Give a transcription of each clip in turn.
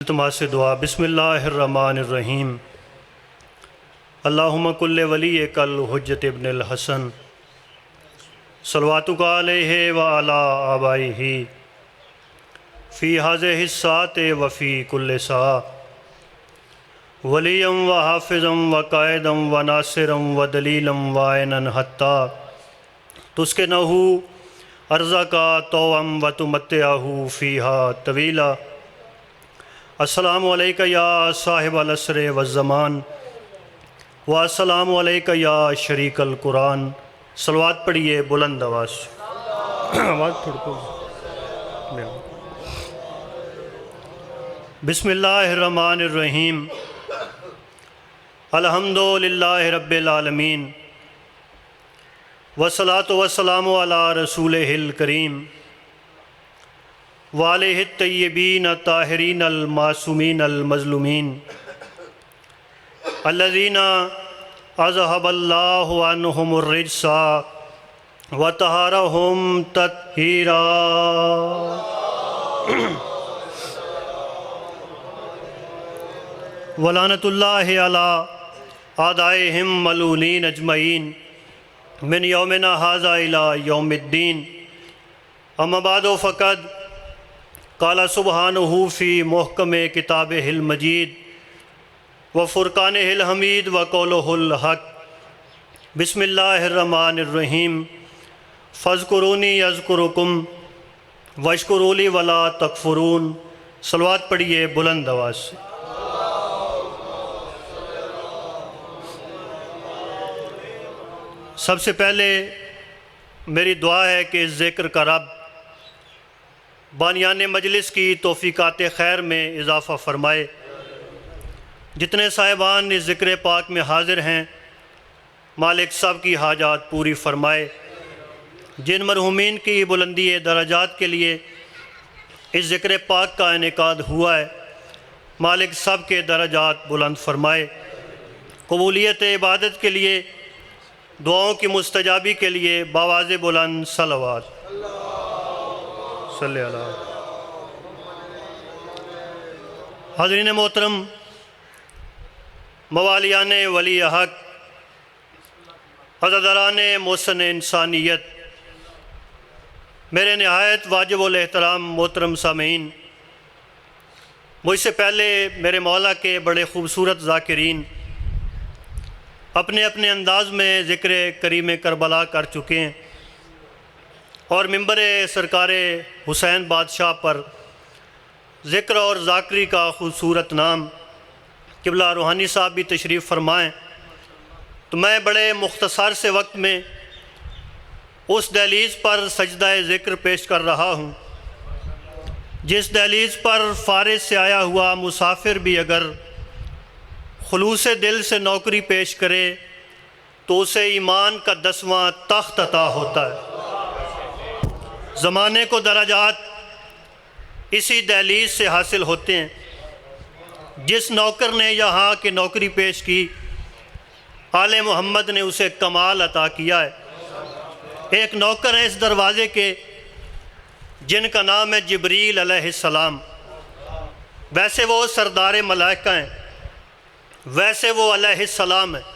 التماس دعا بسم اللہ الرحمن الرحیم اللہم کل ولی کل حجت ابن الحسن صلواتک علیہ وعلی آبائہ فی ہذہ الساعۃ وفی کل ساعہ ولیا وحافظا وقائدا وناصرا ودلیلا وعینا حتی تسکنہ ارضک طوعا وتمتعہ فیہا طویلا۔ السلام علیکہ یا صاحب العصر والزمان والسلام علیکہ یا شریک القرآن۔ صلوات پڑھیے بلند آواز سے۔ آواز تھوڑا بسم اللہ الرحمن الرحیم الحمد للہ رب العالمین والصلاة والسلام علی رسولہ الکریم وآلہ الطیبین الطاہرین المعصومین المظلومین الذین اذہب اللہ عنہم الرجس وطہرہم تطہیرا۔ ولعنۃ اللہ علی اعدائہم ملعونین اجمعین من یومنا ھذا الی یوم الدین۔ اما بعد فقد قال سبحانہ فی محکم کتابہ المجید وفرقانہ الحمید وقولہ الحق۔ بسم اللہ الرحمن الرحیم فاذکرونی اذکرکم واشکروا لی ولا تکفرون۔ صلوات پڑھیے بلند آواز سے۔ سب سے پہلے میری دعا ہے کہ اس ذکر کا رب بانیان مجلس کی توفیقات خیر میں اضافہ فرمائے۔ جتنے صاحبان اس ذکر پاک میں حاضر ہیں مالک سب کی حاجات پوری فرمائے۔ جن مرحومین کی بلندی درجات کے لیے اس ذکر پاک کا انعقاد ہوا ہے مالک سب کے درجات بلند فرمائے۔ قبولیت عبادت کے لیے دعاؤں کی مستجابی کے لیے بآواز بلند صلوات صلی اللہ۔ حاضرین محترم، موالیان ولی حق، عزاداران محسن انسانیت، میرے نہایت واجب الاحترام محترم سامعین، مجھ سے پہلے میرے مولا کے بڑے خوبصورت ذاکرین اپنے اپنے انداز میں ذکر کریم کربلا کر چکے ہیں، اور منبر سرکار حسین بادشاہ پر ذکر اور ذاکری کا خوبصورت نام قبلہ روحانی صاحب بھی تشریف فرمائیں، تو میں بڑے مختصر سے وقت میں اس دہلیز پر سجدہ ذکر پیش کر رہا ہوں جس دہلیز پر فارس سے آیا ہوا مسافر بھی اگر خلوص دل سے نوکری پیش کرے تو اسے ایمان کا 10واں تخت عطا ہوتا ہے۔ زمانے کو درجات اسی دہلیز سے حاصل ہوتے ہیں۔ جس نوکر نے یہاں کی نوکری پیش کی آل محمد نے اسے کمال عطا کیا ہے۔ ایک نوکر ہے اس دروازے کے جن کا نام ہے جبریل علیہ السلام۔ ویسے وہ سردار ملائکہ ہیں، ویسے وہ علیہ السلام ہیں،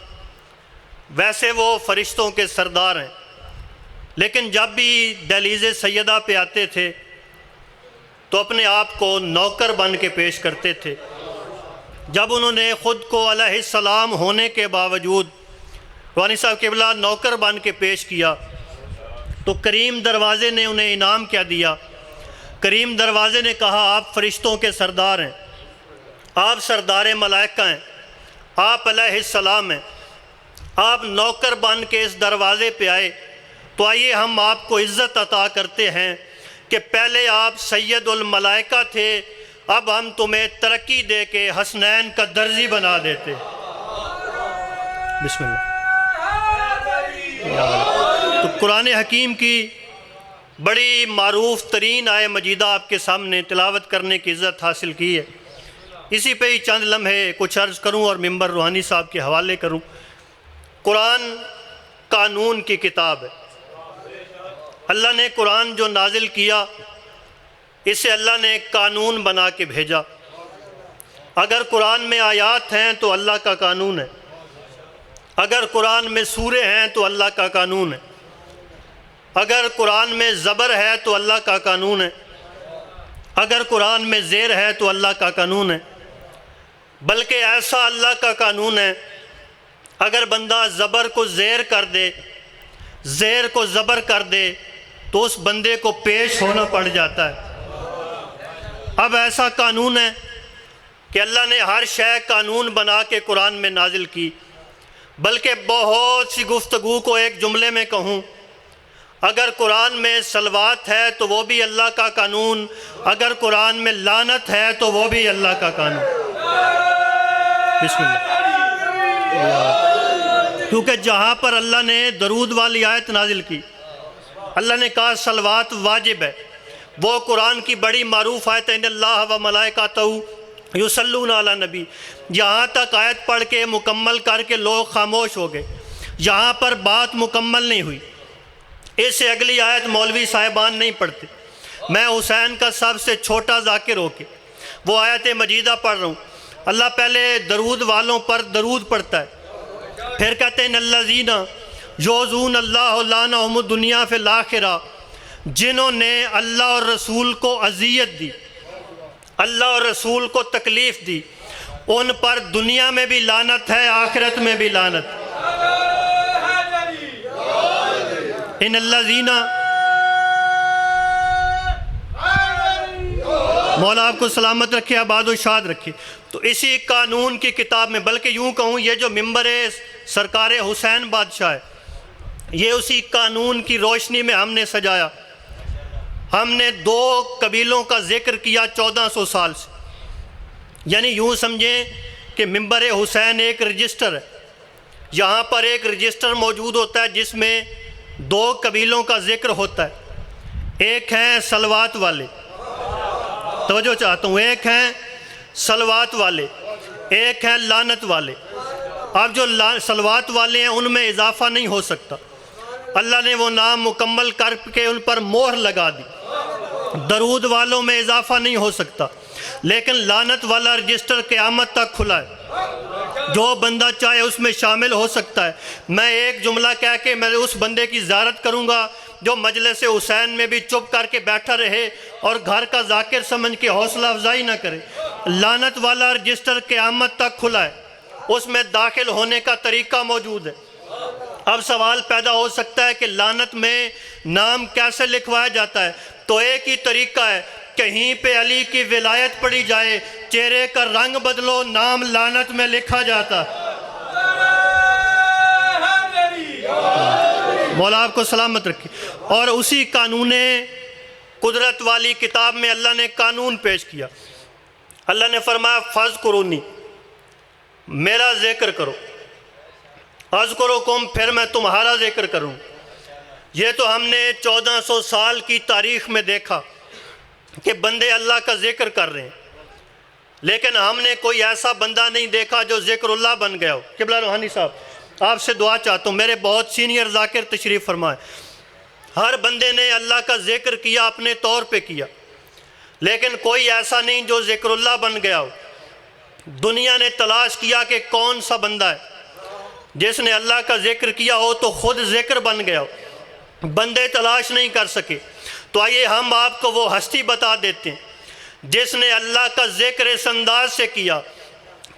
ویسے وہ فرشتوں کے سردار ہیں، لیکن جب بھی دہلیز سیدہ پہ آتے تھے تو اپنے آپ کو نوکر بن کے پیش کرتے تھے۔ جب انہوں نے خود کو علیہ السلام ہونے کے باوجود روحانی صاحب قبلہ نوکر بن کے پیش کیا تو کریم دروازے نے انہیں انعام کیا دیا۔ کریم دروازے نے کہا آپ فرشتوں کے سردار ہیں، آپ سردار ملائکہ ہیں، آپ علیہ السلام ہیں، آپ نوکر بن کے اس دروازے پہ آئے تو آئیے ہم آپ کو عزت عطا کرتے ہیں کہ پہلے آپ سید الملائکہ تھے، اب ہم تمہیں ترقی دے کے حسنین کا درزی بنا دیتے۔ بسم اللہ۔ تو قرآن حکیم کی بڑی معروف ترین آیہ مجیدہ آپ کے سامنے تلاوت کرنے کی عزت حاصل کی ہے۔ اسی پہ ہی چند لمحے کچھ عرض کروں اور منبر روحانی صاحب کے حوالے کروں۔ قرآن قانون کی کتاب ہے۔ اللہ نے قرآن جو نازل کیا اسے اللہ نے قانون بنا کے بھیجا۔ اگر قرآن میں آیات ہیں تو اللہ کا قانون ہے، اگر قرآن میں سورے ہیں تو اللہ کا قانون ہے، اگر قرآن میں زبر ہے تو اللہ کا قانون ہے، اگر قرآن میں زیر ہے تو اللہ کا قانون ہے۔ بلکہ ایسا اللہ کا قانون ہے، اگر بندہ زبر کو زیر کر دے، زیر کو زبر کر دے تو اس بندے کو پیش ہونا پڑ جاتا ہے۔ اب ایسا قانون ہے کہ اللہ نے ہر شے قانون بنا کے قرآن میں نازل کی۔ بلکہ بہت سی گفتگو کو ایک جملے میں کہوں، اگر قرآن میں صلوات ہے تو وہ بھی اللہ کا قانون، اگر قرآن میں لعنت ہے تو وہ بھی اللہ کا قانون۔ بسم اللہ۔ کیونکہ جہاں پر اللہ نے درود والی آیت نازل کی، اللہ نے کہا صلوات واجب ہے، وہ قرآن کی بڑی معروف آیت ہے، ان اللہ و ملائکتہ یصلون علی النبی، یہاں تک آیت پڑھ کے مکمل کر کے لوگ خاموش ہو گئے، یہاں پر بات مکمل نہیں ہوئی۔ اس سے اگلی آیت مولوی صاحبان نہیں پڑھتے، میں حسین کا سب سے چھوٹا ذاکر ہو کے وہ آیت مجیدہ پڑھ رہا ہوں۔ اللہ پہلے درود والوں پر درود پڑھتا ہے، پھر کہتے ہیں الذین یؤذون اللہ لعنہم الدنیا فی الآخرہ، جنہوں نے اللہ اور رسول کو اذیت دی، اللہ اور رسول کو تکلیف دی، ان پر دنیا میں بھی لعنت ہے، آخرت میں بھی لعنت۔ ان الذین، مولا آپ کو سلامت رکھے، آباد و شاد رکھے۔ تو اسی قانون کی کتاب میں، بلکہ یوں کہوں یہ جو ممبر سرکار حسین بادشاہ ہے، یہ اسی قانون کی روشنی میں ہم نے سجایا۔ ہم نے 2 قبیلوں کا ذکر کیا 1400 سال سے، یعنی یوں سمجھیں کہ ممبر حسین ایک رجسٹر ہے، یہاں پر ایک رجسٹر موجود ہوتا ہے جس میں 2 قبیلوں کا ذکر ہوتا ہے، ایک ہیں صلوات والے، توجہ چاہتا ہوں، ایک ہیں صلوات والے، ایک ہیں لعنت والے۔ اب جو صلوات والے ہیں ان میں اضافہ نہیں ہو سکتا، اللہ نے وہ نام مکمل کر کے ان پر مہر لگا دی۔ درود والوں میں اضافہ نہیں ہو سکتا، لیکن لعنت والا رجسٹر قیامت تک کھلا ہے، جو بندہ چاہے اس میں شامل ہو سکتا ہے۔ میں ایک جملہ کہہ کے میں اس بندے کی زیارت کروں گا جو مجلس حسین میں بھی چپ کر کے بیٹھا رہے اور گھر کا ذاکر سمجھ کے حوصلہ افزائی نہ کرے۔ لعنت والا رجسٹر قیامت تک کھلا ہے، اس میں داخل ہونے کا طریقہ موجود ہے۔ اب سوال پیدا ہو سکتا ہے کہ لعنت میں نام کیسے لکھوایا جاتا ہے؟ تو ایک ہی طریقہ ہے، کہیں پہ علی کی ولایت پڑھی جائے، چہرے کا رنگ بدلو، نام لعنت میں لکھا جاتا۔ مولا آپ کو سلامت رکھے۔ اور اسی قانون قدرت والی کتاب میں اللہ نے قانون پیش کیا۔ اللہ نے فرمایا فاذکرونی، میرا ذکر کرو، اذکرکم، پھر میں تمہارا ذکر کروں۔ یہ تو ہم نے 1400 سال کی تاریخ میں دیکھا کہ بندے اللہ کا ذکر کر رہے ہیں، لیکن ہم نے کوئی ایسا بندہ نہیں دیکھا جو ذکر اللہ بن گیا ہو۔ قبلہ روحانی صاحب، آپ سے دعا چاہتا ہوں، میرے بہت سینئر ذاکر تشریف فرمائے، ہر بندے نے اللہ کا ذکر کیا، اپنے طور پہ کیا، لیکن کوئی ایسا نہیں جو ذکر اللہ بن گیا ہو۔ دنیا نے تلاش کیا کہ کون سا بندہ ہے جس نے اللہ کا ذکر کیا ہو تو خود ذکر بن گیا ہو، بندے تلاش نہیں کر سکے۔ تو آئیے ہم آپ کو وہ ہستی بتا دیتے ہیں جس نے اللہ کا ذکر اس انداز سے کیا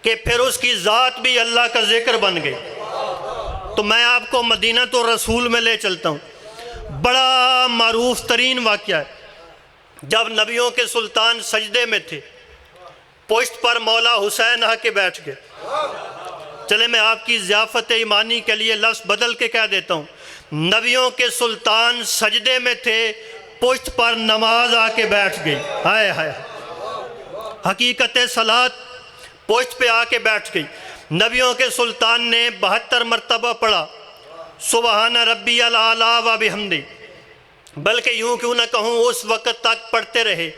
کہ پھر اس کی ذات بھی اللہ کا ذکر بن گئی۔ تو میں آپ کو مدینہ تو رسول میں لے چلتا ہوں، بڑا معروف ترین واقعہ ہے، جب نبیوں کے سلطان سجدے میں تھے، پشت پر مولا حسین آ کے بیٹھ گئے۔ چلے میں آپ کی ضیافت ایمانی کے لیے لفظ بدل کے کہہ دیتا ہوں، نبیوں کے سلطان سجدے میں تھے، پشت پر نماز آ کے بیٹھ گئی۔ ہائے ہائے، حقیقت صلاۃ پشت پہ آ کے بیٹھ گئی۔ نبیوں کے سلطان نے 72 مرتبہ پڑھا سبحان ربی الاعلیٰ و بحمدہ، بلکہ یوں کیوں نہ کہوں اس وقت تک پڑھتے رہے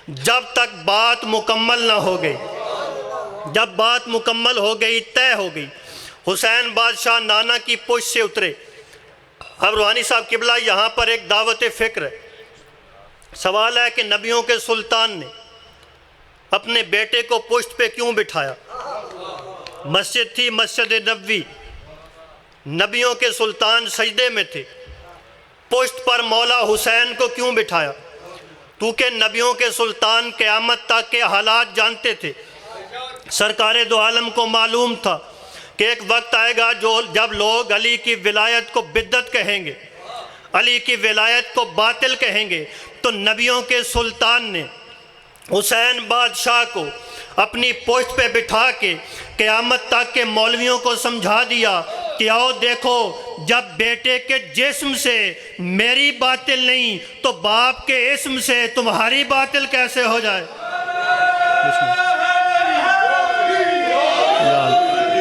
جب تک بات مکمل نہ ہو گئی۔ جب بات مکمل ہو گئی، طے ہو گئی، حسین بادشاہ نانا کی پشت سے اترے۔ اب روحانی صاحب قبلہ یہاں پر ایک دعوت فکر ہے۔ سوال ہے کہ نبیوں کے سلطان نے اپنے بیٹے کو پشت پہ کیوں بٹھایا؟ مسجد تھی مسجد نبوی، نبیوں کے سلطان سجدے میں تھے، پشت پر مولا حسین کو کیوں بٹھایا؟ کیونکہ نبیوں کے سلطان قیامت تک کے حالات جانتے تھے۔ سرکار دو عالم کو معلوم تھا کہ ایک وقت آئے گا جب لوگ علی کی ولایت کو بدعت کہیں گے، علی کی ولایت کو باطل کہیں گے، تو نبیوں کے سلطان نے حسین بادشاہ کو اپنی پشت پہ بٹھا کے قیامت تک کے مولویوں کو سمجھا دیا کہ آؤ دیکھو، جب بیٹے کے جسم سے میری باطل نہیں تو باپ کے اسم سے تمہاری باطل کیسے ہو جائے؟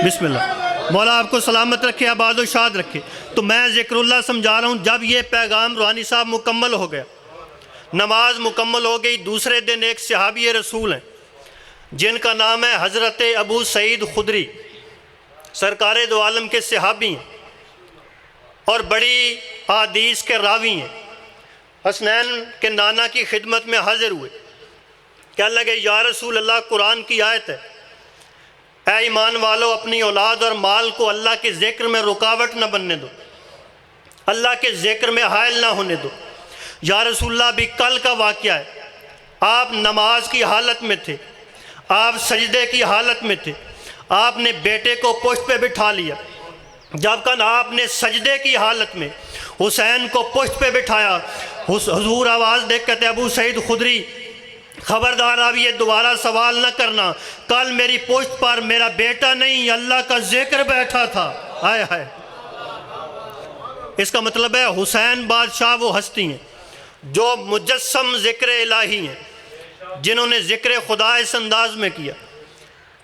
بسم اللہ۔ مولا آپ کو سلامت رکھے، آباد و شاد رکھے۔ تو میں ذکر اللہ سمجھا رہا ہوں، جب یہ پیغام روحانی صاحب مکمل ہو گیا، نماز مکمل ہو گئی، دوسرے دن ایک صحابی رسول ہیں جن کا نام ہے حضرت ابو سعید خدری، سرکار دو عالم کے صحابی ہیں اور بڑی احادیث کے راوی ہیں۔ حسنین کے نانا کی خدمت میں حاضر ہوئے، کہنے لگے یا رسول اللہ، قرآن کی آیت ہے، اے ایمان والو اپنی اولاد اور مال کو اللہ کے ذکر میں رکاوٹ نہ بننے دو، اللہ کے ذکر میں حائل نہ ہونے دو۔ یا رسول اللہ، بھی کل کا واقعہ ہے، آپ نماز کی حالت میں تھے، آپ سجدے کی حالت میں تھے، آپ نے بیٹے کو پشت پہ بٹھا لیا، جب کہ آپ نے سجدے کی حالت میں حسین کو پشت پہ بٹھایا۔ حضور آواز دیکھ کہتے ابو سعید خدری، خبردار اب یہ دوبارہ سوال نہ کرنا، کل میری پشت پر میرا بیٹا نہیں اللہ کا ذکر بیٹھا تھا۔ آئے ہائے، اس کا مطلب ہے حسین بادشاہ وہ ہستی ہیں جو مجسم ذکر الہی ہیں، جنہوں نے ذکر خدا اس انداز میں کیا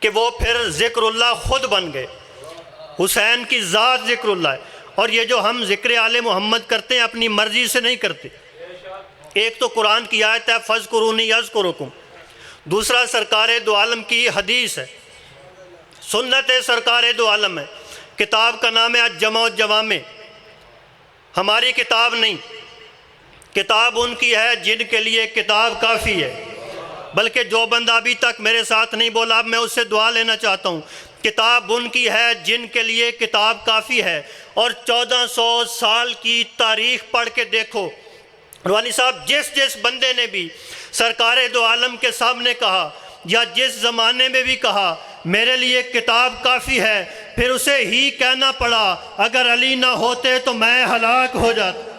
کہ وہ پھر ذکر اللہ خود بن گئے۔ حسین کی ذات ذکر اللہ ہے، اور یہ جو ہم ذکر آل محمد کرتے ہیں اپنی مرضی سے نہیں کرتے۔ ایک تو قرآن کی آیت ہے فَاذْكُرُونِي أَذْكُرُكُمْ، دوسرا سرکار دو عالم کی حدیث ہے، سنت سرکار دو عالم ہے۔ کتاب کا نام ہے الجمع والجوامع، ہماری کتاب نہیں، کتاب ان کی ہے جن کے لیے کتاب کافی ہے۔ بلکہ جو بندہ ابھی تک میرے ساتھ نہیں بولا، اب میں اس سے دعا لینا چاہتا ہوں۔ کتاب ان کی ہے جن کے لیے کتاب کافی ہے، اور 1400 سال کی تاریخ پڑھ کے دیکھو روحانی صاحب، جس بندے نے بھی سرکار دو عالم کے سامنے کہا یا جس زمانے میں بھی کہا میرے لیے کتاب کافی ہے، پھر اسے ہی کہنا پڑا اگر علی نہ ہوتے تو میں ہلاک ہو جاتا۔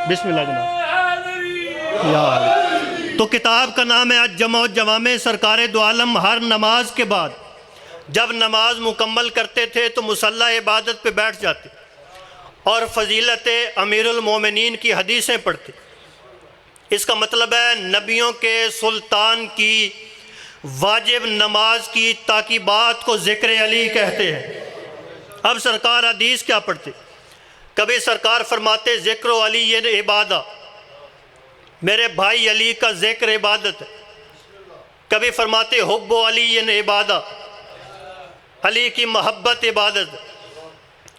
بسم اللہ جناب یا علی۔ تو کتاب کا نام ہے الجمع والجوامع۔ سرکار دو عالم ہر نماز کے بعد جب نماز مکمل کرتے تھے تو مصلی عبادت پہ بیٹھ جاتے اور فضیلت امیر المومنین کی حدیثیں پڑھتے۔ اس کا مطلب ہے نبیوں کے سلطان کی واجب نماز کی تاکیبات کو ذکر علی کہتے ہیں۔ اب سرکار حدیث کیا پڑھتے؟ کبھی سرکار فرماتے ذکر علی یہ عبادہ، میرے بھائی علی کا ذکر عبادت ہے۔ کبھی فرماتے حب علی یہ عبادہ، علی کی محبت عبادت ہے۔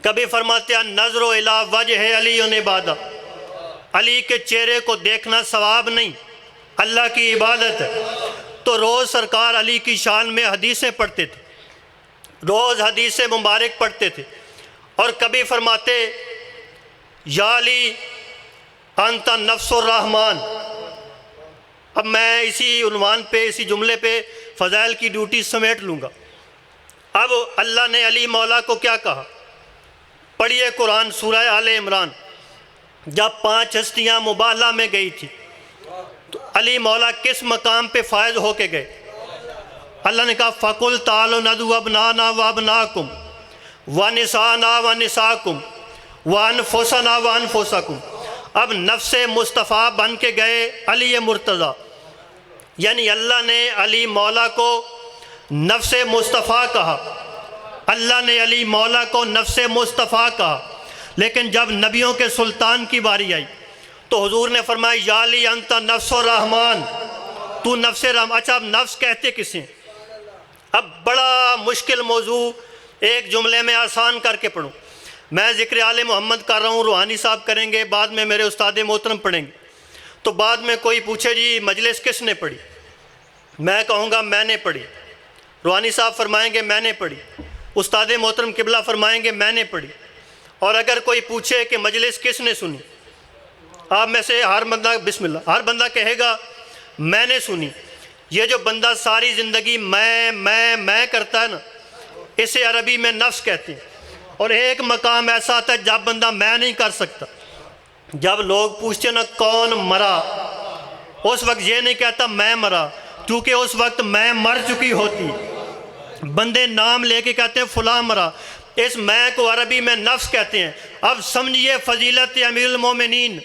کبھی فرماتے ہیں نظر الی وجہ علی عبادہ، علی کے چہرے کو دیکھنا ثواب نہیں، اللہ کی عبادت ہے۔ تو روز سرکار علی کی شان میں حدیثیں پڑھتے تھے، روز حدیث مبارک پڑھتے تھے، اور کبھی فرماتے یا علی انت نفس الرحمن۔ اب میں اسی عنوان پہ، اسی جملے پہ فضائل کی ڈیوٹی سمیٹ لوں گا۔ اب اللہ نے علی مولا کو کیا کہا؟ پڑھیے قرآن سورہ آل عمران، جب 5 ہستیاں مباہلہ میں گئی تھی تو علی مولا کس مقام پہ فائز ہو کے گئے؟ اللہ نے کہا فَقُلْ تَعَالَوْا نَدْعُوا أَبْنَاءَنَا وَأَبْنَاءَكُمْ وَنِسَاءَنَا وَنِسَاءَكُمْ وَأَنفُسَنَا وَأَنفُسَكُمْ۔ اب نفس مصطفیٰ بن کے گئے علی مرتضیٰ، یعنی اللہ نے علی مولا کو نفس مصطفیٰ کہا، اللہ نے علی مولا کو نفس مصطفیٰ کہا۔ لیکن جب نبیوں کے سلطان کی باری آئی تو حضور نے فرمایا یا علی انت نفس الرحمن، تو نفس رحمان۔ اچھا اب نفس کہتے کسے؟ اب بڑا مشکل موضوع ایک جملے میں آسان کر کے پڑھوں۔ میں ذکر آل محمد کر رہا ہوں، روحانی صاحب کریں گے، بعد میں میرے استاد محترم پڑھیں گے۔ تو بعد میں کوئی پوچھے جی مجلس کس نے پڑھی، میں کہوں گا میں نے پڑھی، روحانی صاحب فرمائیں گے میں نے پڑھی، استاد محترم قبلہ فرمائیں گے میں نے پڑھی۔ اور اگر کوئی پوچھے کہ مجلس کس نے سنی، آپ میں سے ہر بندہ بسم اللہ ہر بندہ کہے گا میں نے سنی۔ یہ جو بندہ ساری زندگی میں کرتا ہے نا، اسے عربی میں نفس کہتے ہیں۔ اور ایک مقام ایسا آتا ہے جب بندہ میں نہیں کر سکتا، جب لوگ پوچھتے نا کون مرا، اس وقت یہ نہیں کہتا میں مرا، کیونکہ اس وقت میں مر چکی ہوتی۔ بندے نام لے کے کہتے ہیں فلاں مرا، اس میں کو عربی میں نفس کہتے ہیں۔ اب سمجھیے فضیلت امیر المومنین،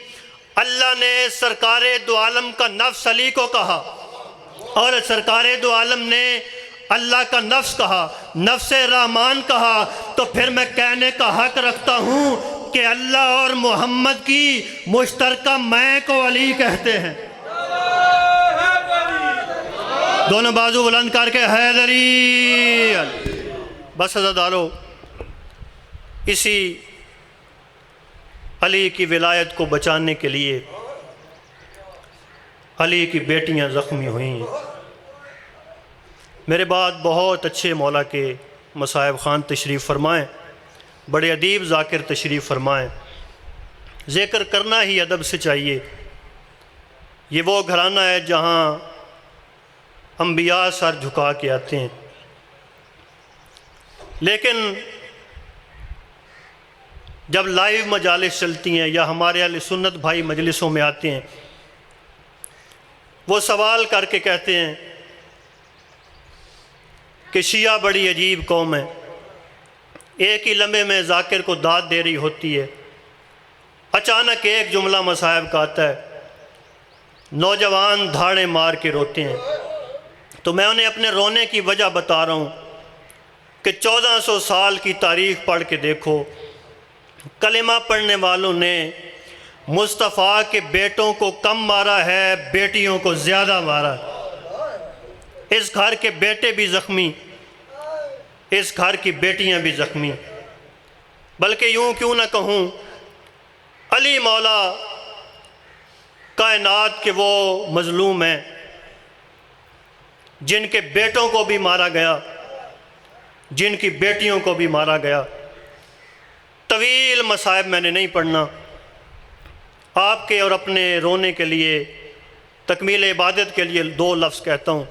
اللہ نے سرکار دو عالم کا نفس علی کو کہا، اور سرکار دو عالم نے اللہ کا نفس کہا، نفس رحمان کہا، تو پھر میں کہنے کا حق رکھتا ہوں کہ اللہ اور محمد کی مشترکہ میں کو علی کہتے ہیں۔ دونوں بازو بلند کر کے حیدری علی۔ بس عزادارو، اسی علی کی ولایت کو بچانے کے لیے علی کی بیٹیاں زخمی ہوئیں۔ میرے بعد بہت اچھے مولا کے مصائب خان تشریف فرمائیں، بڑے ادیب ذاکر تشریف فرمائیں۔ ذکر کرنا ہی ادب سے چاہیے۔ یہ وہ گھرانہ ہے جہاں انبیاء سر جھکا کے آتے ہیں، لیکن جب لائیو مجالس چلتی ہیں یا ہمارے اہل سنت بھائی مجلسوں میں آتے ہیں، وہ سوال کر کے کہتے ہیں کہ شیعہ بڑی عجیب قوم ہے، ایک ہی لمحے میں ذاکر کو داد دے رہی ہوتی ہے، اچانک ایک جملہ مصائب کا آتا ہے، نوجوان دھاڑے مار کے روتے ہیں۔ تو میں انہیں اپنے رونے کی وجہ بتا رہا ہوں کہ 1400 سال کی تاریخ پڑھ کے دیکھو، کلمہ پڑھنے والوں نے مصطفیٰ کے بیٹوں کو کم مارا ہے، بیٹیوں کو زیادہ مارا۔ اس گھر کے بیٹے بھی زخمی، اس گھر کی بیٹیاں بھی زخمی۔ بلکہ یوں کیوں نہ کہوں، علی مولا کائنات کے وہ مظلوم ہیں جن کے بیٹوں کو بھی مارا گیا، جن کی بیٹیوں کو بھی مارا گیا۔ طویل مصائب میں نے نہیں پڑھنا، آپ کے اور اپنے رونے کے لیے، تکمیل عبادت کے لیے 2 لفظ کہتا ہوں۔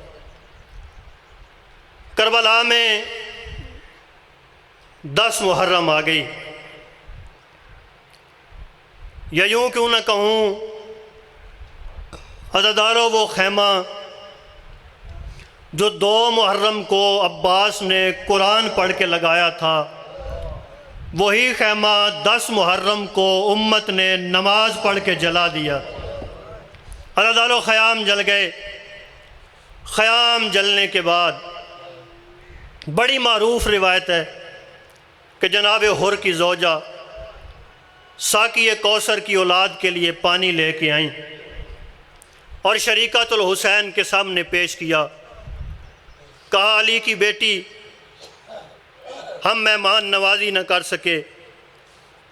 کربلا میں 10 محرم آ گئی، یا یوں کیوں نہ کہوں عزادارو، وہ خیمہ جو 2 محرم کو عباس نے قرآن پڑھ کے لگایا تھا، وہی خیمہ 10 محرم کو امت نے نماز پڑھ کے جلا دیا۔ عزادارو، خیام جل گئے۔ خیام جلنے کے بعد بڑی معروف روایت ہے کہ جناب حر کی زوجہ ساقی کوثر کی اولاد کے لیے پانی لے کے آئیں اور شریکت الحسین کے سامنے پیش کیا۔ کہا علی کی بیٹی، ہم مہمان نوازی نہ کر سکے،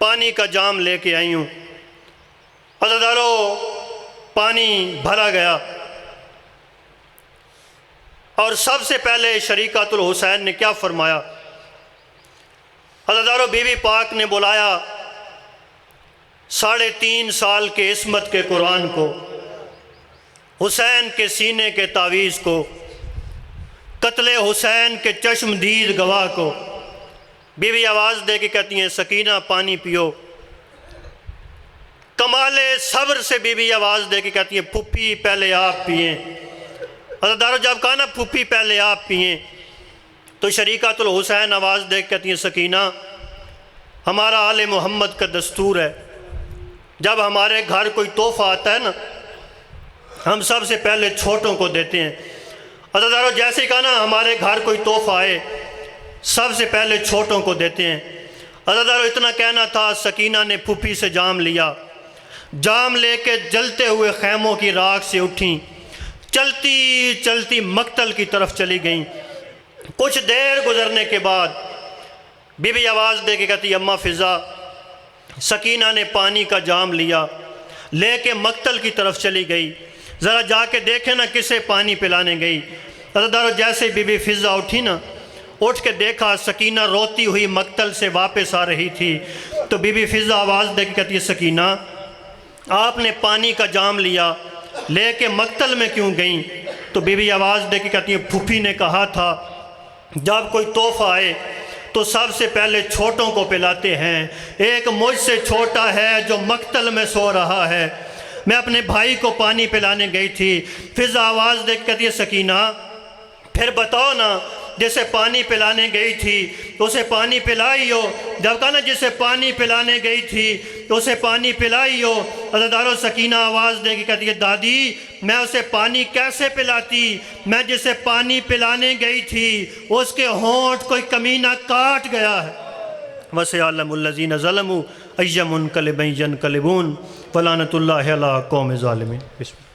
پانی کا جام لے کے آئی ہوں۔ عزادارو، پانی بھرا گیا اور سب سے پہلے شریکت الحسین نے کیا فرمایا؟ عزادارو، بی بی پاک نے بلایا 3.5 سال کے عصمت کے قرآن کو، حسین کے سینے کے تعویذ کو، قتل حسین کے چشم دید گواہ کو۔ بی بی آواز دے کے کہتی ہیں سکینہ پانی پیو۔ کمال صبر سے بی بی آواز دے کے کہتی ہیں پھوپھی پہلے آپ پئیں۔ عزادارو، جب کہا نا پھوپھی پہلے آپ پئیں، تو شریکت الحسین آواز دے کے کہتی ہیں سکینہ، ہمارا آل محمد کا دستور ہے، جب ہمارے گھر کوئی تحفہ آتا ہے نا، ہم سب سے پہلے چھوٹوں کو دیتے ہیں۔ عزادارو، جیسے کہا نا ہمارے گھر کوئی تحفہ آئے، سب سے پہلے چھوٹوں کو دیتے ہیں۔ عزادارو، اتنا کہنا تھا، سکینہ نے پھوپھی سے جام لیا، جام لے کے جلتے ہوئے خیموں کی راکھ سے اٹھیں، چلتی چلتی مقتل کی طرف چلی گئیں۔ کچھ دیر گزرنے کے بعد بی بی آواز دے کے کہتی اماں فضا، سکینہ نے پانی کا جام لیا، لے کے مقتل کی طرف چلی گئی، ذرا جا کے دیکھیں نا کسے پانی پلانے گئی۔ عزیزدارو جیسے بی بی فضہ اٹھی نا، اٹھ کے دیکھا سکینہ روتی ہوئی مقتل سے واپس آ رہی تھی، تو بی بی فضہ آواز دے کے کہتی ہے سکینہ آپ نے پانی کا جام لیا، لے کے مقتل میں کیوں گئیں؟ تو بی بی آواز دے کے کہتی ہے پھوپھی نے کہا تھا جب کوئی تحفہ آئے تو سب سے پہلے چھوٹوں کو پلاتے ہیں، ایک مجھ سے چھوٹا ہے جو مقتل میں سو رہا ہے، میں اپنے بھائی کو پانی پلانے گئی تھی۔ فضہ آواز دے کے کہتی ہے سکینہ پھر بتاؤ نا جسے پانی پلانے گئی تھی اسے پانی پلائی ہو؟ جب کہا نا جسے پانی پلانے گئی تھی اسے پانی پلائی ہو؟ عزیزدارو سکینہ آواز دے کے کہتی ہے دادی میں اسے پانی کیسے پلاتی، میں جسے پانی پلانے گئی تھی اس کے ہونٹ کوئی کمینہ کاٹ گیا ہے۔ وَسَيَعْلَمُ الَّذِينَ ظَلَمُوا أَيَّ مُنْقَلِبٍ يَنْقَلِبُونَ وَلَعْنَةُ اللَّهِ عَلَىٰ قَوْمِ الظَّالِمِينَ۔